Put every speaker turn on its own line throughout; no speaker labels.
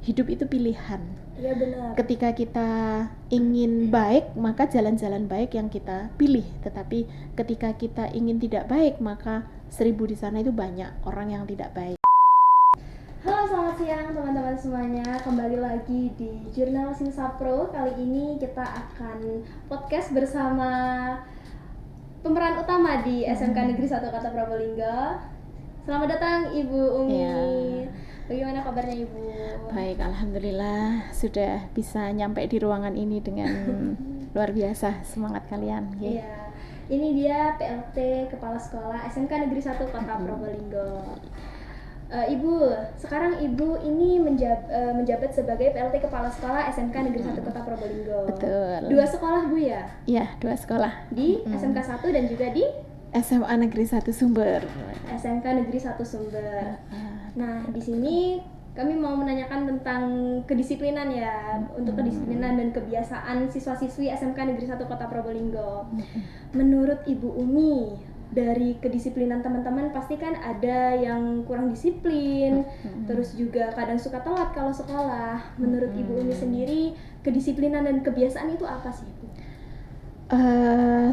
hidup itu pilihan.
Iya benar.
Ketika kita ingin baik, maka jalan-jalan baik yang kita pilih. Tetapi ketika kita ingin tidak baik, maka 1000 di sana itu banyak orang yang tidak baik.
Halo, selamat siang teman-teman semuanya. Kembali lagi di Jurnal Sinsapro. Kali ini kita akan podcast bersama pemeran utama di SMK Negeri 1 Kota Probolinggo. Selamat datang Ibu Umi.
Ya.
Bagaimana kabarnya Ibu?
Baik, alhamdulillah sudah bisa nyampe di ruangan ini dengan luar biasa semangat kalian.
Iya. Ini dia PLT Kepala Sekolah SMK Negeri 1 Kota Probolinggo. Ibu, sekarang Ibu ini menjabat sebagai PLT Kepala Sekolah SMK Negeri 1 Kota Probolinggo.
Betul.
2 sekolah Bu ya?
Iya, 2 sekolah.
Di SMK 1 dan juga di
SMA Negeri 1 Sumber.
SMK Negeri 1 Sumber. Nah, di sini kami mau menanyakan tentang kedisiplinan ya, untuk kedisiplinan dan kebiasaan siswa-siswi SMK Negeri 1 Kota Probolinggo. Menurut Ibu Umi, dari kedisiplinan teman-teman pasti kan ada yang kurang disiplin, terus juga kadang suka telat kalau sekolah. Menurut Ibu Umi sendiri, kedisiplinan dan kebiasaan itu apa sih, Bu?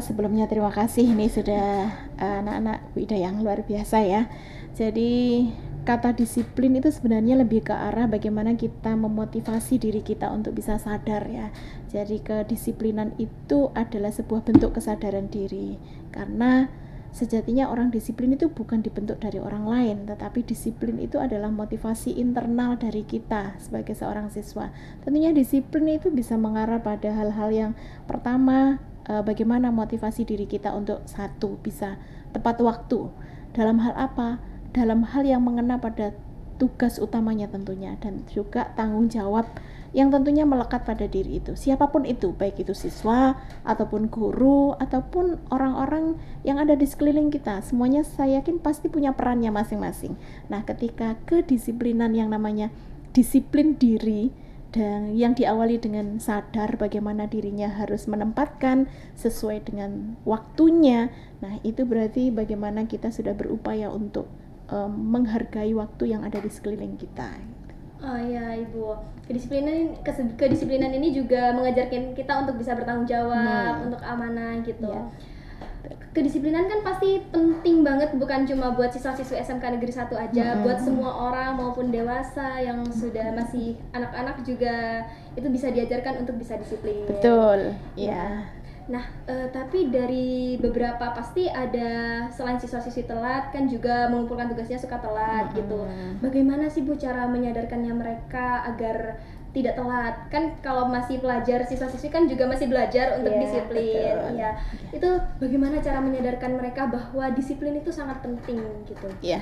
Sebelumnya terima kasih, ini sudah anak-anak Bu Ida yang luar biasa ya. Jadi kata disiplin itu sebenarnya lebih ke arah bagaimana kita memotivasi diri kita untuk bisa sadar ya. Jadi kedisiplinan itu adalah sebuah bentuk kesadaran diri, karena sejatinya orang disiplin itu bukan dibentuk dari orang lain, tetapi disiplin itu adalah motivasi internal dari kita sebagai seorang siswa. Tentunya disiplin itu bisa mengarah pada hal-hal yang pertama, bagaimana motivasi diri kita untuk satu, bisa tepat waktu. Dalam hal apa? Dalam hal yang mengena pada tugas utamanya tentunya, dan juga tanggung jawab yang tentunya melekat pada diri itu, siapapun itu, baik itu siswa ataupun guru ataupun orang-orang yang ada di sekeliling kita, semuanya saya yakin pasti punya perannya masing-masing. Nah, ketika kedisiplinan yang namanya disiplin diri dan yang diawali dengan sadar bagaimana dirinya harus menempatkan sesuai dengan waktunya, nah itu berarti bagaimana kita sudah berupaya untuk menghargai waktu yang ada di sekeliling kita.
Oh ya Ibu, kedisiplinan ini juga mengajarkan kita untuk bisa bertanggung jawab, untuk amanah gitu.
Ya.
Kedisiplinan kan pasti penting banget, bukan cuma buat siswa-siswi SMK Negeri 1 aja, buat semua orang maupun dewasa yang sudah masih anak-anak juga itu bisa diajarkan untuk bisa disiplin.
Betul, ya.
Nah, tapi dari beberapa pasti ada, selain siswa-siswi telat kan juga mengumpulkan tugasnya suka telat gitu. Bagaimana sih Bu cara menyadarkannya mereka agar tidak telat? Kan kalau masih pelajar, siswa-siswi kan juga masih belajar untuk disiplin. Ya, itu bagaimana cara menyadarkan mereka bahwa disiplin itu sangat penting gitu?
Ya.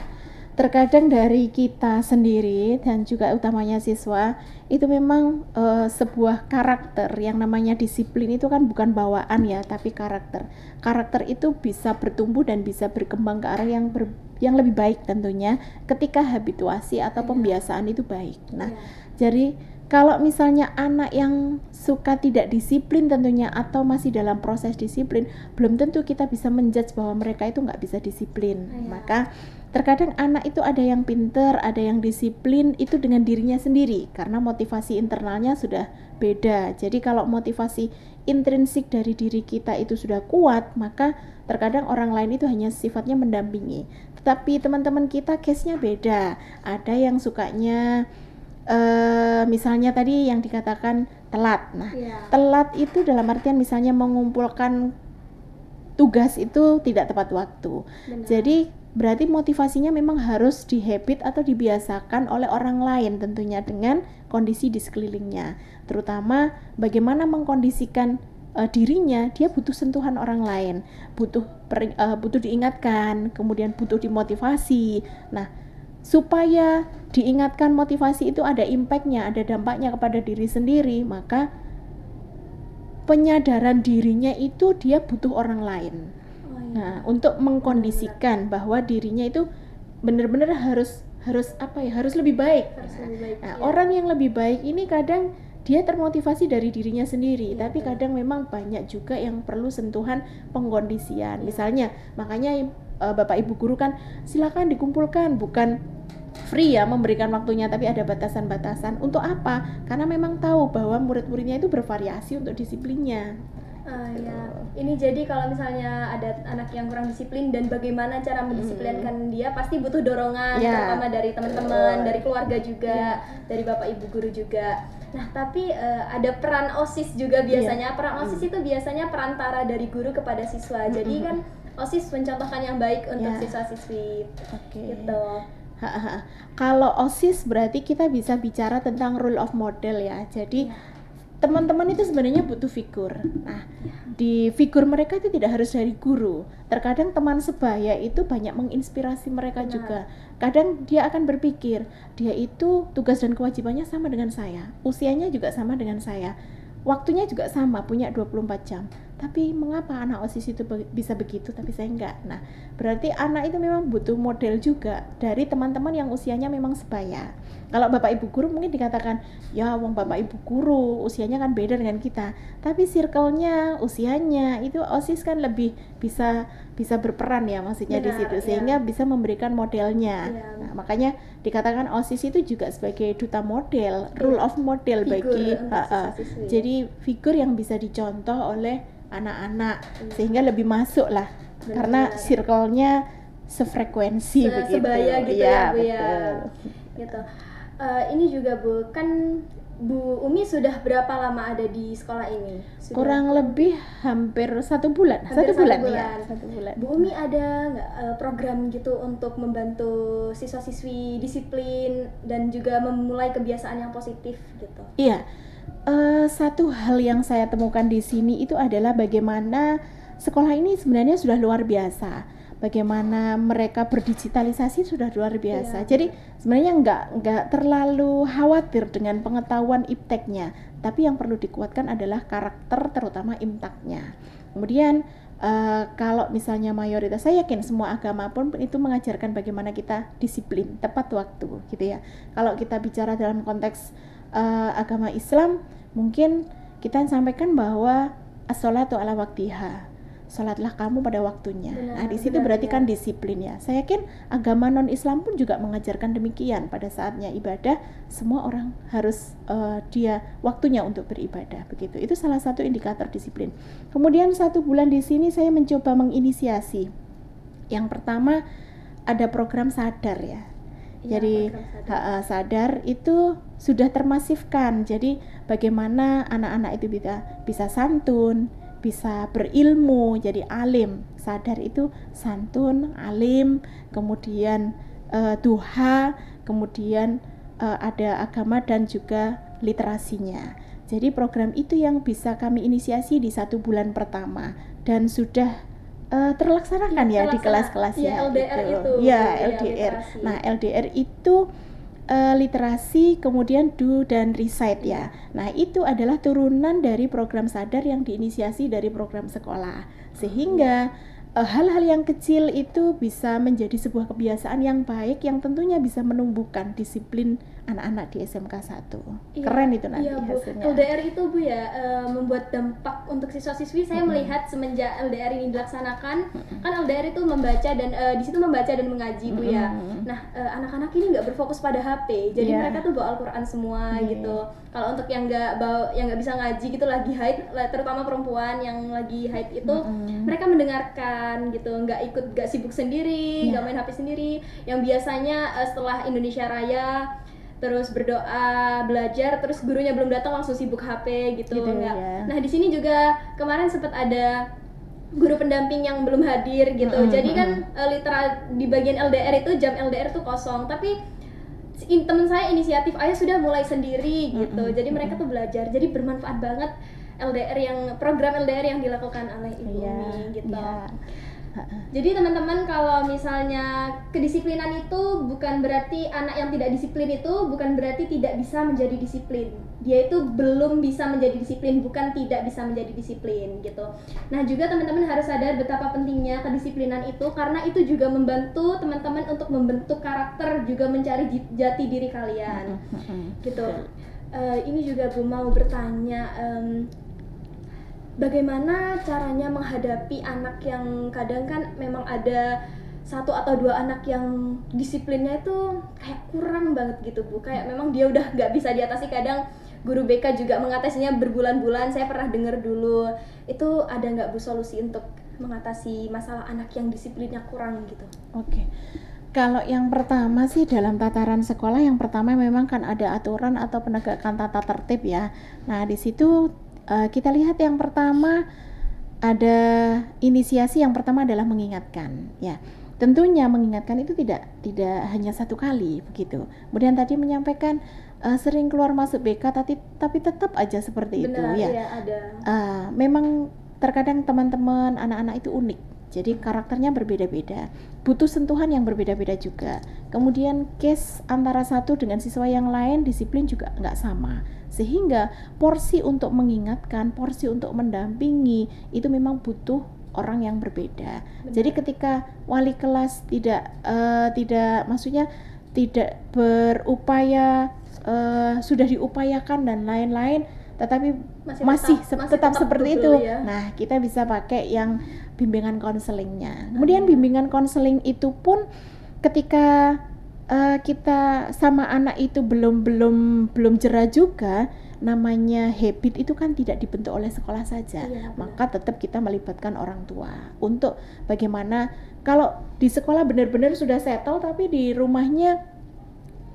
Terkadang dari kita sendiri dan juga utamanya siswa itu memang sebuah karakter. Yang namanya disiplin itu kan bukan bawaan ya, tapi karakter. Karakter itu bisa bertumbuh dan bisa berkembang ke arah yang lebih baik tentunya ketika habituasi atau pembiasaan itu baik. Nah, jadi kalau misalnya anak yang suka tidak disiplin tentunya atau masih dalam proses disiplin, belum tentu kita bisa menjudge bahwa mereka itu nggak bisa disiplin. Maka terkadang anak itu ada yang pinter, ada yang disiplin itu dengan dirinya sendiri karena motivasi internalnya sudah beda. Jadi kalau motivasi intrinsik dari diri kita itu sudah kuat, maka terkadang orang lain itu hanya sifatnya mendampingi. Tetapi teman-teman kita case-nya beda. Ada yang sukanya misalnya tadi yang dikatakan telat. Nah, telat itu dalam artian misalnya mengumpulkan tugas itu tidak tepat waktu. Jadi berarti motivasinya memang harus dihabit atau dibiasakan oleh orang lain tentunya dengan kondisi di sekelilingnya. Terutama bagaimana mengkondisikan dirinya, dia butuh sentuhan orang lain, butuh diingatkan, kemudian butuh dimotivasi. Nah, supaya diingatkan motivasi itu ada impactnya, ada dampaknya kepada diri sendiri, maka penyadaran dirinya itu dia butuh orang lain. Nah, untuk mengkondisikan bahwa dirinya itu benar-benar harus lebih baik. Orang yang lebih baik ini kadang dia termotivasi dari dirinya sendiri, tapi kadang memang banyak juga yang perlu sentuhan pengkondisian. Misalnya, makanya Bapak Ibu guru kan silakan dikumpulkan, bukan free ya memberikan waktunya, tapi ada batasan-batasan. Untuk apa? Karena memang tahu bahwa murid-muridnya itu bervariasi untuk disiplinnya.
Ya, ini jadi kalau misalnya ada anak yang kurang disiplin dan bagaimana cara mendisiplinkan dia, pasti butuh dorongan, terutama dari teman-teman, dari keluarga juga, dari bapak ibu guru juga. Nah, tapi ada peran OSIS juga biasanya. Peran OSIS itu biasanya perantara dari guru kepada siswa. Jadi kan OSIS mencontohkan yang baik untuk siswa-siswi. Gitu.
Kalau OSIS berarti kita bisa bicara tentang role of model ya. Jadi teman-teman itu sebenarnya butuh figur. Nah, di figur mereka itu tidak harus dari guru. Terkadang teman sebaya itu banyak menginspirasi mereka juga. Kadang dia akan berpikir, dia itu tugas dan kewajibannya sama dengan saya. Usianya juga sama dengan saya. Waktunya juga sama, punya 24 jam. Tapi mengapa anak OSIS itu bisa begitu, tapi saya enggak? Nah, berarti anak itu memang butuh model juga dari teman-teman yang usianya memang sebaya. Kalau bapak ibu guru mungkin dikatakan, ya wong bapak ibu guru usianya kan beda dengan kita. Tapi circle-nya, usianya itu OSIS kan lebih bisa berperan ya maksudnya di situ, sehingga bisa memberikan modelnya. Nah, makanya dikatakan OSIS itu juga sebagai duta model, rule of model bagi jadi figur yang bisa dicontoh oleh anak-anak sehingga lebih masuk lah. Karena circle-nya sefrekuensi begitu.
Sebaya gitu ya Bu ya. Gitu. Ini juga Bu, kan Bu Umi sudah berapa lama ada di sekolah ini?
Kurang lebih hampir 1 bulan.
Hampir
1 bulan.
Ya, 1 bulan. Bu Umi ada nggak program gitu untuk membantu siswa-siswi disiplin dan juga memulai kebiasaan yang positif gitu?
Iya. Satu hal yang saya temukan di sini itu adalah bagaimana sekolah ini sebenarnya sudah luar biasa. Bagaimana mereka berdigitalisasi sudah luar biasa. Jadi sebenarnya nggak terlalu khawatir dengan pengetahuan ipteknya, tapi yang perlu dikuatkan adalah karakter, terutama imtaknya. Kemudian kalau misalnya mayoritas, saya yakin semua agama pun itu mengajarkan bagaimana kita disiplin, tepat waktu, gitu ya. Kalau kita bicara dalam konteks agama Islam, mungkin kita sampaikan bahwa as-sholatu ala waktiha, sholatlah kamu pada waktunya. Nah, di situ berarti kan disiplin ya. Saya yakin agama non-Islam pun juga mengajarkan demikian. Pada saatnya ibadah, semua orang harus dia waktunya untuk beribadah. Begitu. Itu salah satu indikator disiplin. Kemudian 1 bulan di sini saya mencoba menginisiasi. Yang pertama ada program sadar ya. Jadi sadar itu sudah termasifkan. Jadi bagaimana anak-anak itu bisa santun, bisa berilmu, jadi alim. Sadar itu santun, alim, kemudian duha, kemudian ada agama dan juga literasinya. Jadi program itu yang bisa kami inisiasi di 1 bulan pertama dan sudah terlaksanakan ya di kelas-kelasnya.
LDR itu.
LDR. Nah, LDR itu literasi, kemudian do dan recite ya. Nah, itu adalah turunan dari program sadar yang diinisiasi dari program sekolah. Sehingga hal-hal yang kecil itu bisa menjadi sebuah kebiasaan yang baik yang tentunya bisa menumbuhkan disiplin anak-anak di SMK 1. Keren itu nanti hasilnya.
LDR itu Bu ya membuat dampak untuk siswa-siswi. Saya melihat semenjak LDR ini dilaksanakan, kan LDR itu membaca dan di situ membaca dan mengaji Bu ya. Nah, anak-anak ini nggak berfokus pada HP. Jadi mereka tuh bawa Al-Qur'an semua gitu. Kalau untuk yang nggak bisa ngaji gitu, lagi haid, terutama perempuan yang lagi haid itu, mereka mendengarkan gitu, nggak sibuk sendiri, nggak main HP sendiri. Yang biasanya setelah Indonesia Raya terus berdoa, belajar, terus gurunya belum datang langsung sibuk HP gitu enggak. Nah, di sini juga kemarin sempat ada guru pendamping yang belum hadir gitu. Jadi kan literal di bagian LDR itu jam LDR tuh kosong, tapi teman saya inisiatif, ayah sudah mulai sendiri gitu. Jadi mereka tuh belajar. Jadi bermanfaat banget program LDR yang dilakukan oleh Ibu Umi gitu. Jadi teman-teman, kalau misalnya kedisiplinan itu bukan berarti anak yang tidak disiplin itu bukan berarti tidak bisa menjadi disiplin. Dia itu belum bisa menjadi disiplin, bukan tidak bisa menjadi disiplin gitu. Nah, juga teman-teman harus sadar betapa pentingnya kedisiplinan itu, karena itu juga membantu teman-teman untuk membentuk karakter, juga mencari jati diri kalian. Gitu. Ini juga Bu mau bertanya, bagaimana caranya menghadapi anak yang kadang kan memang ada satu atau dua anak yang disiplinnya itu kayak kurang banget gitu Bu, kayak memang dia udah nggak bisa diatasi. Kadang guru BK juga mengatasinya berbulan-bulan. Saya pernah dengar dulu. Itu ada nggak Bu solusi untuk mengatasi masalah anak yang disiplinnya kurang gitu?
Oke. Kalau yang pertama sih dalam tataran sekolah, yang pertama memang kan ada aturan atau penegakan tata tertib ya. Nah, di situ kita lihat yang pertama ada inisiasi. Yang pertama adalah mengingatkan ya. Tentunya mengingatkan itu tidak hanya satu kali begitu. Kemudian tadi menyampaikan sering keluar masuk BK tapi tetap aja seperti
Benar,
itu ya.
iya ada.
Memang terkadang teman-teman anak-anak itu unik. Jadi karakternya berbeda-beda, butuh sentuhan yang berbeda-beda juga. Kemudian case antara satu dengan siswa yang lain, disiplin juga nggak sama. Sehingga porsi untuk mengingatkan, porsi untuk mendampingi itu memang butuh orang yang berbeda.
Benar.
Jadi ketika wali kelas tidak maksudnya tidak berupaya, sudah diupayakan dan lain-lain, tetapi masih tetap seperti itu ya. Nah, kita bisa pakai yang bimbingan konselingnya. Kemudian bimbingan konseling itu pun ketika kita sama anak itu belum jerah juga, namanya habit itu kan tidak dibentuk oleh sekolah saja. Maka tetap kita melibatkan orang tua untuk bagaimana kalau di sekolah benar-benar sudah settle tapi di rumahnya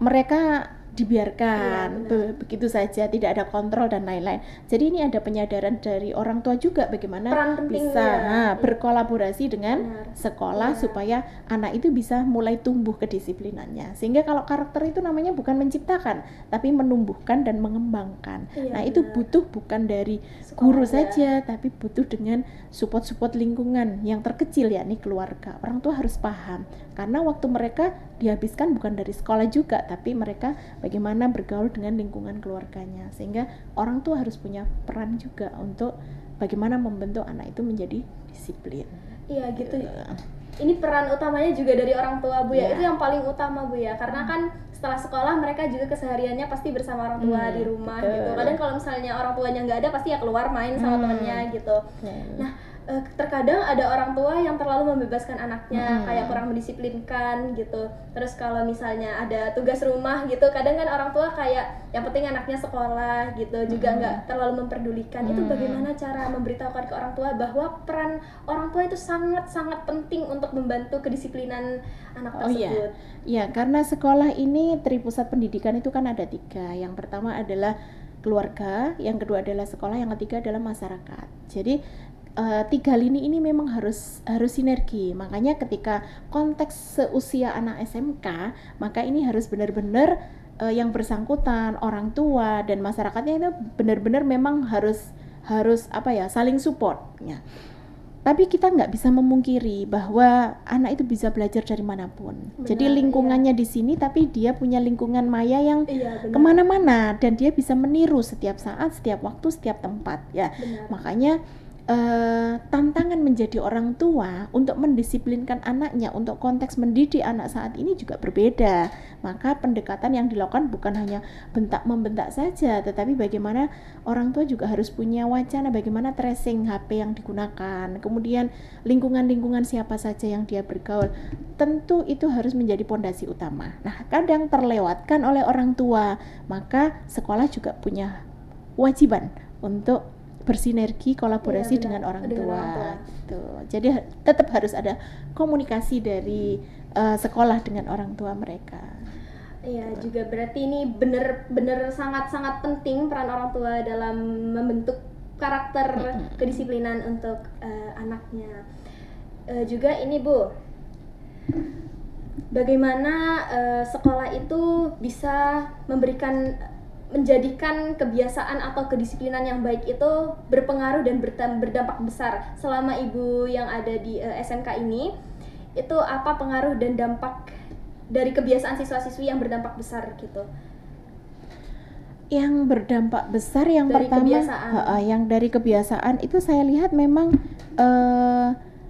mereka dibiarkan begitu saja, tidak ada kontrol dan lain-lain. Jadi ini ada penyadaran dari orang tua juga bagaimana bisa berkolaborasi dengan sekolah supaya anak itu bisa mulai tumbuh kedisiplinannya. Sehingga kalau karakter itu namanya bukan menciptakan, tapi menumbuhkan dan mengembangkan. Nah, itu butuh bukan dari guru saja, tapi butuh dengan support lingkungan yang terkecil, yakni keluarga. Orang tua harus paham karena waktu mereka dihabiskan bukan dari sekolah juga, tapi mereka bagaimana bergaul dengan lingkungan keluarganya. Sehingga orang tua harus punya peran juga untuk bagaimana membentuk anak itu menjadi disiplin.
Iya gitu. Ini peran utamanya juga dari orang tua Bu ya. Itu yang paling utama Bu ya. Karena kan setelah sekolah mereka juga kesehariannya pasti bersama orang tua di rumah gitu. Kadang kalau misalnya orang tuanya nggak ada pasti ya keluar main sama temannya gitu. Nah, terkadang ada orang tua yang terlalu membebaskan anaknya, kayak kurang mendisiplinkan gitu. Terus kalau misalnya ada tugas rumah gitu, kadang kan orang tua kayak yang penting anaknya sekolah gitu, juga nggak terlalu memperdulikan. Itu bagaimana cara memberitahukan ke orang tua bahwa peran orang tua itu sangat-sangat penting untuk membantu kedisiplinan anak tersebut?
Iya, karena sekolah ini Tripusat Pendidikan itu kan ada 3. Yang pertama adalah keluarga, yang kedua adalah sekolah, yang ketiga adalah masyarakat. Jadi 3 lini ini memang harus sinergi. Makanya ketika konteks seusia anak SMK, maka ini harus benar-benar yang bersangkutan, orang tua dan masyarakatnya itu benar-benar memang harus saling support ya. Tapi kita nggak bisa memungkiri bahwa anak itu bisa belajar dari manapun. Benar, jadi lingkungannya di sini, tapi dia punya lingkungan maya yang kemana-mana dan dia bisa meniru setiap saat, setiap waktu, setiap tempat ya. Benar. Makanya tantangan menjadi orang tua untuk mendisiplinkan anaknya, untuk konteks mendidik anak saat ini juga berbeda. Maka pendekatan yang dilakukan bukan hanya bentak-membentak saja, tetapi bagaimana orang tua juga harus punya wacana bagaimana tracing HP yang digunakan, kemudian lingkungan-lingkungan siapa saja yang dia bergaul. Tentu itu harus menjadi pondasi utama. Nah, kadang terlewatkan oleh orang tua, maka sekolah juga punya kewajiban untuk bersinergi, kolaborasi dengan orang tua. Gitu. Jadi tetap harus ada komunikasi dari sekolah dengan orang tua mereka.
Iya, juga berarti ini benar-benar sangat-sangat penting peran orang tua dalam membentuk karakter kedisiplinan untuk anaknya. Juga ini Bu, bagaimana sekolah itu bisa menjadikan kebiasaan atau kedisiplinan yang baik itu berpengaruh dan berdampak besar. Selama Ibu yang ada di SMK ini, itu apa pengaruh dan dampak dari kebiasaan siswa-siswi yang berdampak besar gitu?
Yang berdampak besar yang dari pertama yang dari kebiasaan itu saya lihat memang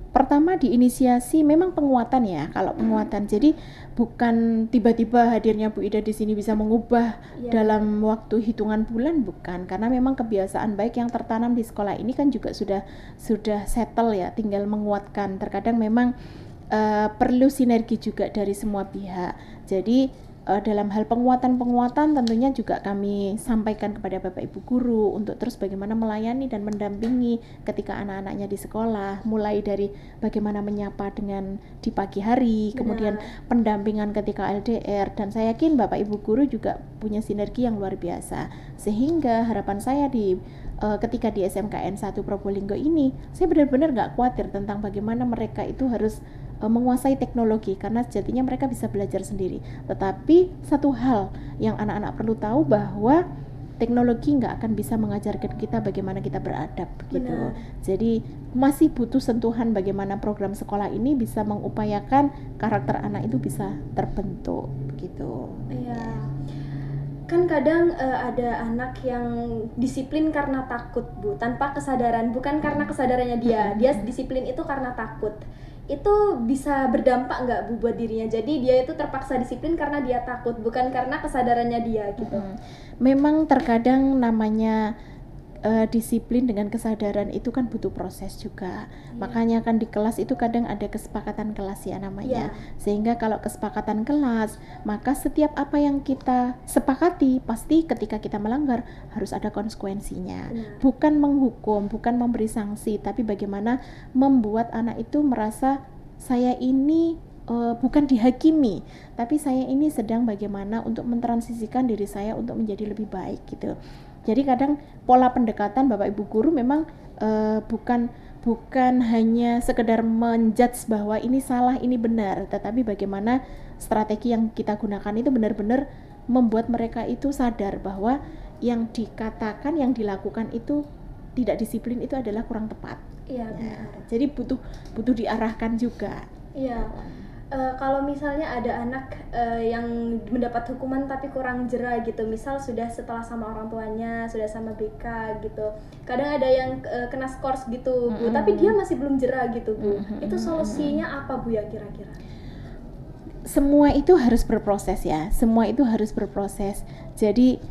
pertama diinisiasi memang penguatan ya. Kalau penguatan, jadi bukan tiba-tiba hadirnya Bu Ida di sini bisa mengubah dalam waktu hitungan bulan, bukan. Karena memang kebiasaan baik yang tertanam di sekolah ini kan juga sudah settle ya, tinggal menguatkan. Terkadang memang perlu sinergi juga dari semua pihak. Jadi dalam hal penguatan tentunya juga kami sampaikan kepada Bapak Ibu guru untuk terus bagaimana melayani dan mendampingi ketika anak-anaknya di sekolah, mulai dari bagaimana menyapa dengan di pagi hari, kemudian pendampingan ketika LDR, dan saya yakin Bapak Ibu guru juga punya sinergi yang luar biasa. Sehingga harapan saya ketika di SMKN 1 Probolinggo ini, saya benar-benar nggak khawatir tentang bagaimana mereka itu harus menguasai teknologi, karena sejatinya mereka bisa belajar sendiri. Tetapi satu hal yang anak-anak perlu tahu, bahwa teknologi nggak akan bisa mengajarkan kita bagaimana kita beradab gitu. Jadi masih butuh sentuhan bagaimana program sekolah ini bisa mengupayakan karakter anak itu bisa terbentuk gitu.
Iya. Kan kadang ada anak yang disiplin karena takut, Bu, tanpa kesadaran, bukan karena kesadarannya dia disiplin itu karena takut. Itu bisa berdampak nggak, Bu, buat dirinya? Jadi dia itu terpaksa disiplin karena dia takut, bukan karena kesadarannya dia gitu.
Memang terkadang namanya disiplin dengan kesadaran itu kan butuh proses juga. Makanya kan di kelas itu kadang ada kesepakatan kelas ya namanya. Sehingga kalau kesepakatan kelas, maka setiap apa yang kita sepakati pasti ketika kita melanggar harus ada konsekuensinya. Bukan menghukum, bukan memberi sanksi, tapi bagaimana membuat anak itu merasa saya ini bukan dihakimi, tapi saya ini sedang bagaimana untuk mentransisikan diri saya untuk menjadi lebih baik gitu. Jadi kadang pola pendekatan Bapak Ibu guru memang bukan hanya sekedar menjudge bahwa ini salah, ini benar, tetapi bagaimana strategi yang kita gunakan itu benar-benar membuat mereka itu sadar bahwa yang dikatakan, yang dilakukan itu tidak disiplin itu adalah kurang tepat.
Iya, benar.
Jadi butuh diarahkan juga.
Iya. Kalau misalnya ada anak yang mendapat hukuman tapi kurang jera gitu, misal sudah setelah sama orang tuanya, sudah sama BK gitu, kadang ada yang kena skors gitu, Bu, tapi dia masih belum jera gitu, Bu. Itu solusinya apa, Bu, ya kira-kira?
Semua itu harus berproses ya, semua itu harus berproses. Jadi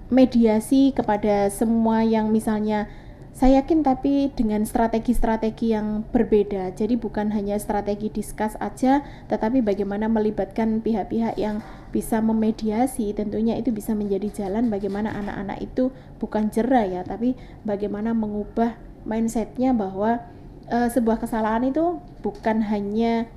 mediasi kepada semua yang misalnya, saya yakin tapi dengan strategi-strategi yang berbeda. Jadi bukan hanya strategi discuss aja, tetapi bagaimana melibatkan pihak-pihak yang bisa memediasi. Tentunya itu bisa menjadi jalan bagaimana anak-anak itu bukan jera ya, tapi bagaimana mengubah mindsetnya bahwa sebuah kesalahan itu bukan hanya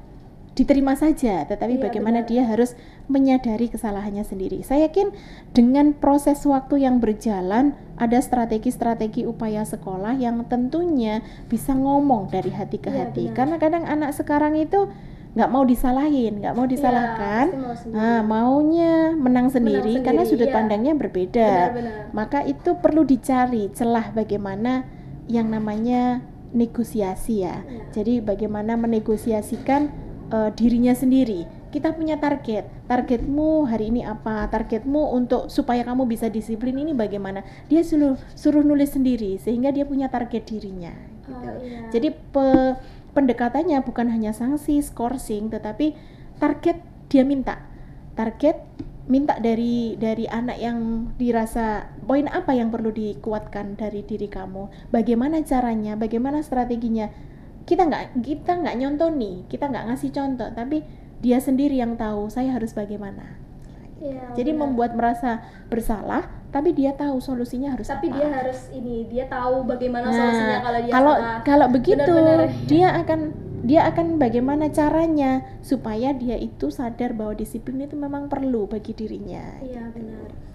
diterima saja, tetapi bagaimana dia harus menyadari kesalahannya sendiri. Saya yakin dengan proses waktu yang berjalan, ada strategi-strategi upaya sekolah yang tentunya bisa ngomong dari hati ke hati. Karena kadang anak sekarang itu nggak mau disalahin, nggak mau disalahkan, maunya menang sendiri karena sudut pandangnya berbeda. Maka itu perlu dicari celah bagaimana yang namanya negosiasi ya. Jadi bagaimana menegosiasikan dirinya sendiri. Kita punya targetmu hari ini apa, targetmu untuk supaya kamu bisa disiplin ini bagaimana. Dia suruh nulis sendiri sehingga dia punya target dirinya gitu. Jadi pendekatannya bukan hanya sanksi, scoring, tetapi target dia minta dari anak yang dirasa poin apa yang perlu dikuatkan dari diri kamu, bagaimana caranya, bagaimana strateginya. Kita nggak nyontoni, kita nggak ngasih contoh, tapi dia sendiri yang tahu saya harus bagaimana. Jadi membuat merasa bersalah, tapi dia tahu solusinya harus
tapi
apa.
Dia harus dia tahu bagaimana solusinya kalau dia salah.
Kalau begitu dia akan bagaimana caranya supaya dia itu sadar bahwa disiplin itu memang perlu bagi dirinya.
Iya, benar.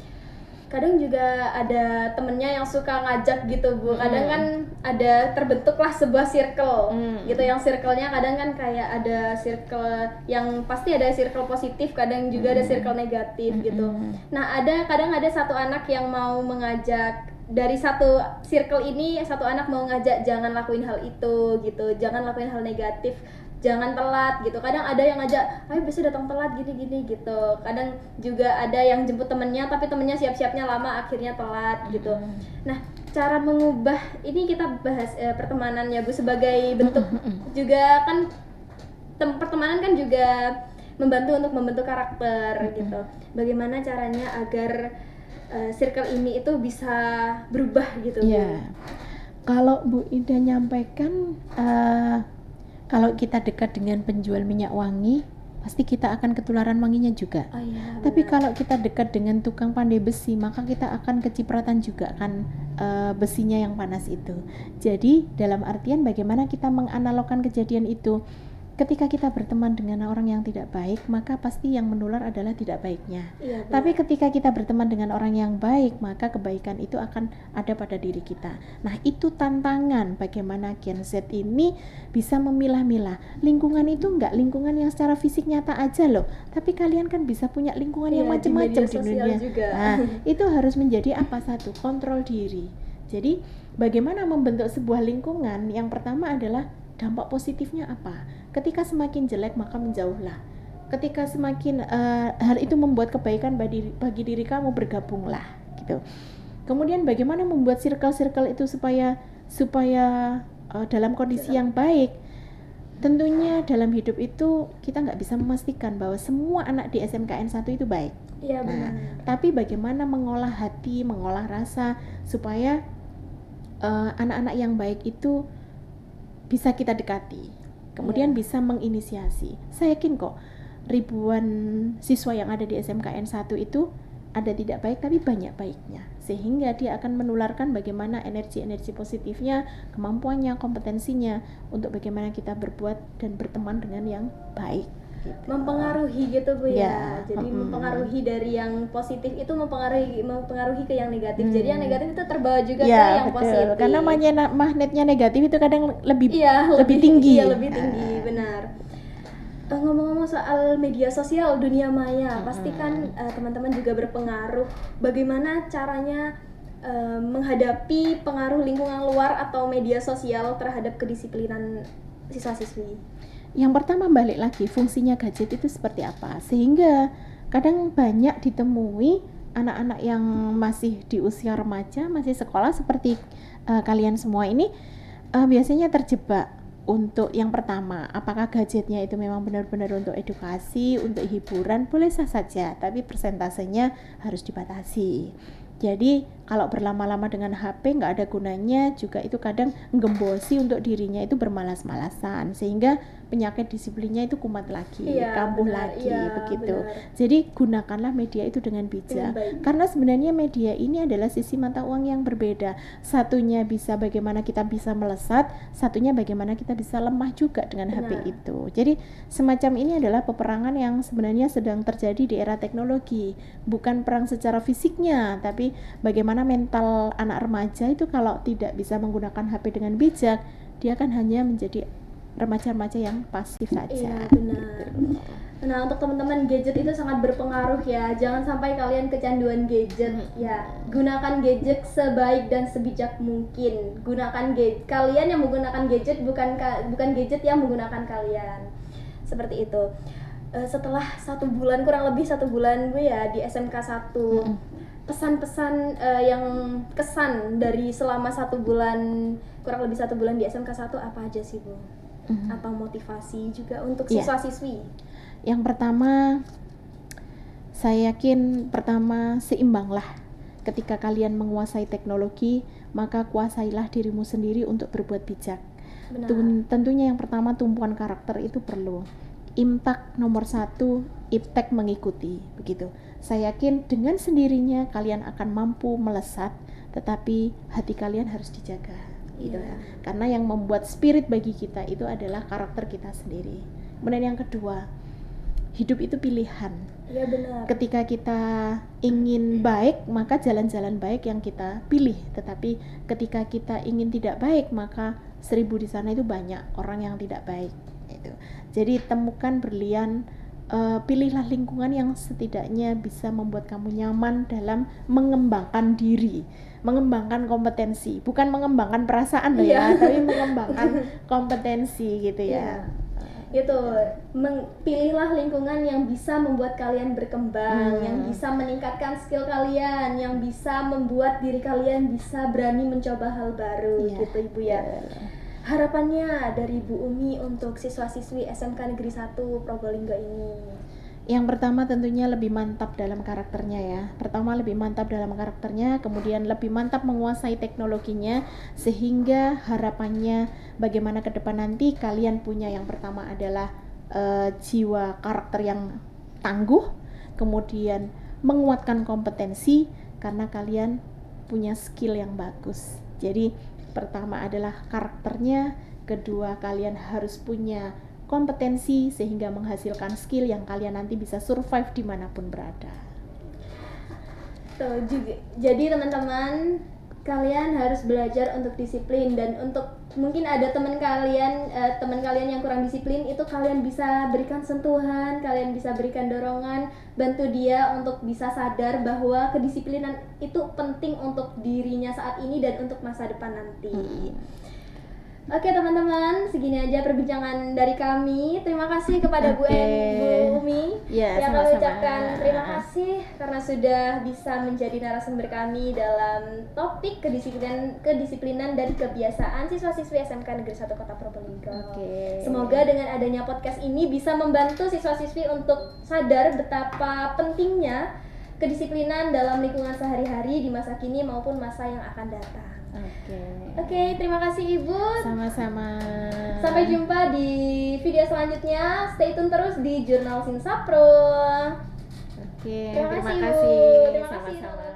Kadang juga ada temennya yang suka ngajak gitu, Bu. Kadang kan ada terbentuklah sebuah circle gitu, yang circle-nya kadang kan kayak ada circle yang pasti ada circle positif, kadang juga ada circle negatif gitu. Nah, kadang ada satu anak yang mau mengajak dari satu circle ini, satu anak mau ngajak jangan lakuin hal itu gitu, jangan lakuin hal negatif, jangan telat gitu. Kadang ada yang ngajak, ayo besok datang telat gini gitu. Kadang juga ada yang jemput temennya tapi temennya siap-siapnya lama akhirnya telat gitu. Nah, cara mengubah ini kita bahas pertemanan ya, Bu, sebagai bentuk juga kan pertemanan kan juga membantu untuk membentuk karakter gitu. Bagaimana caranya agar circle ini itu bisa berubah gitu.
Kalau Bu Ida nyampaikan Kalau kita dekat dengan penjual minyak wangi, pasti kita akan ketularan wanginya juga.
Oh iya,
Tapi
benar.
kalau kita dekat dengan tukang pandai besi, maka kita akan kecipratan juga kan besinya yang panas itu. Jadi dalam artian bagaimana kita menganalogkan kejadian itu. Ketika kita berteman dengan orang yang tidak baik, maka pasti yang menular adalah tidak baiknya.
Iya, benar.
Tapi ketika kita berteman dengan orang yang baik, maka kebaikan itu akan ada pada diri kita. Nah, itu tantangan bagaimana Gen Z ini bisa memilah-milah. Lingkungan itu enggak lingkungan yang secara fisik nyata aja loh, tapi kalian kan bisa punya lingkungan yang
Iya, di
macam-macam
media
di
sosial
dunia.
juga.
Nah, itu harus menjadi apa? Satu, kontrol diri. Jadi, bagaimana membentuk sebuah lingkungan? Yang pertama adalah dampak positifnya apa? Ketika semakin jelek maka menjauhlah. Ketika semakin hal itu membuat kebaikan bagi diri kamu, bergabunglah gitu. Kemudian bagaimana membuat circle-circle itu supaya dalam kondisi yang baik. Tentunya dalam hidup itu kita nggak bisa memastikan bahwa semua anak di SMKN 1 itu baik.
Iya, benar.
Tapi bagaimana mengolah hati, mengolah rasa supaya anak-anak yang baik itu bisa kita dekati. Kemudian bisa menginisiasi. Saya yakin kok ribuan siswa yang ada di SMKN 1 itu ada tidak baik tapi banyak baiknya. Sehingga dia akan menularkan bagaimana energi-energi positifnya, kemampuannya, kompetensinya untuk bagaimana kita berbuat dan berteman dengan yang baik. Gitu.
Mempengaruhi gitu Bu ya.
Ya,
Jadi mempengaruhi dari yang positif itu mempengaruhi ke yang negatif. Jadi yang negatif itu terbawa juga
Ya,
ke yang
betul.
positif.
Karena magnetnya negatif itu kadang lebih
lebih
tinggi.
Iya, lebih tinggi, benar. Ngomong-ngomong soal media sosial, dunia maya, pasti kan teman-teman juga berpengaruh. Bagaimana caranya menghadapi pengaruh lingkungan luar atau media sosial terhadap kedisiplinan siswa-siswi?
Yang pertama, balik lagi, fungsinya gadget itu seperti apa, sehingga kadang banyak ditemui anak-anak yang masih di usia remaja, masih sekolah seperti kalian semua ini biasanya terjebak. Untuk yang pertama, apakah gadgetnya itu memang benar-benar untuk edukasi, untuk hiburan, boleh sah saja, tapi persentasenya harus dibatasi. Jadi kalau berlama-lama dengan HP nggak ada gunanya, juga itu kadang menggembosi untuk dirinya itu bermalas-malasan, sehingga penyakit disiplinnya itu kumat lagi, kambuh lagi, begitu.
Benar.
Jadi gunakanlah media itu dengan bijak, karena sebenarnya media ini adalah sisi mata uang yang berbeda. Satunya bisa bagaimana kita bisa melesat, satunya bagaimana kita bisa lemah juga dengan HP itu. Jadi semacam ini adalah peperangan yang sebenarnya sedang terjadi di era teknologi, bukan perang secara fisiknya, tapi bagaimana mental anak remaja itu kalau tidak bisa menggunakan HP dengan bijak, dia akan hanya menjadi remaja-remaja yang pasif saja.
Iya, benar. Nah, untuk teman-teman, gadget itu sangat berpengaruh ya. Jangan sampai kalian kecanduan gadget. Ya, gunakan gadget sebaik dan sebijak mungkin. Kalian yang menggunakan gadget, bukan gadget yang menggunakan kalian. Seperti itu. Setelah kurang lebih 1 bulan Bu ya di SMK 1. Pesan-pesan yang kesan dari selama 1 bulan, kurang lebih 1 bulan di SMK 1 apa aja sih Bu? Atau motivasi juga untuk siswa-siswi?
Yang pertama, saya yakin seimbanglah. Ketika kalian menguasai teknologi, maka kuasailah dirimu sendiri untuk berbuat bijak. Tentunya yang pertama, tumpuan karakter itu perlu. Imtak nomor 1, iptek mengikuti, begitu. Saya yakin dengan sendirinya kalian akan mampu melesat, tetapi hati kalian harus dijaga. Gitu ya. Karena yang membuat spirit bagi kita itu adalah karakter kita sendiri. Kemudian yang kedua, hidup itu pilihan.
Iya, benar.
Ketika kita ingin baik, maka jalan-jalan baik yang kita pilih. Tetapi ketika kita ingin tidak baik, maka 1000 di sana itu banyak orang yang tidak baik. Itu. Jadi temukan berlian, pilihlah lingkungan yang setidaknya bisa membuat kamu nyaman dalam mengembangkan diri, mengembangkan kompetensi, bukan mengembangkan perasaan loh ya, tapi mengembangkan kompetensi gitu ya.
Gitu, pilihlah lingkungan yang bisa membuat kalian berkembang, yang bisa meningkatkan skill kalian, yang bisa membuat diri kalian bisa berani mencoba hal baru, gitu Ibu ya. Harapannya dari Bu Umi untuk siswa-siswi SMK Negeri 1 Probolinggo ini?
Yang pertama tentunya lebih mantap dalam karakternya ya. Pertama lebih mantap dalam karakternya, kemudian lebih mantap menguasai teknologinya, sehingga harapannya bagaimana ke depan nanti kalian punya yang pertama adalah jiwa karakter yang tangguh, kemudian menguatkan kompetensi karena kalian punya skill yang bagus. Jadi pertama adalah karakternya, kedua kalian harus punya kompetensi sehingga menghasilkan skill yang kalian nanti bisa survive dimanapun berada.
Tuh juga. Jadi teman-teman, kalian harus belajar untuk disiplin, dan untuk mungkin ada teman kalian yang kurang disiplin, itu kalian bisa berikan sentuhan, kalian bisa berikan dorongan, bantu dia untuk bisa sadar bahwa kedisiplinan itu penting untuk dirinya saat ini dan untuk masa depan nanti. Oke teman-teman, segini aja perbincangan dari kami. Terima kasih kepada Bu Umi yang kami ucapkan terima kasih karena sudah bisa menjadi narasumber kami dalam topik kedisiplinan dan kebiasaan siswa-siswi SMK Negeri 1 Kota Probolinggo. Semoga dengan adanya podcast ini bisa membantu siswa-siswi untuk sadar betapa pentingnya kedisiplinan dalam lingkungan sehari-hari di masa kini maupun masa yang akan datang. Oke, terima kasih Ibu.
Sama-sama.
Sampai jumpa di video selanjutnya. Stay tune terus di Jurnal Sinsapro.
Terima kasih.
Terima kasih.
Sama-sama.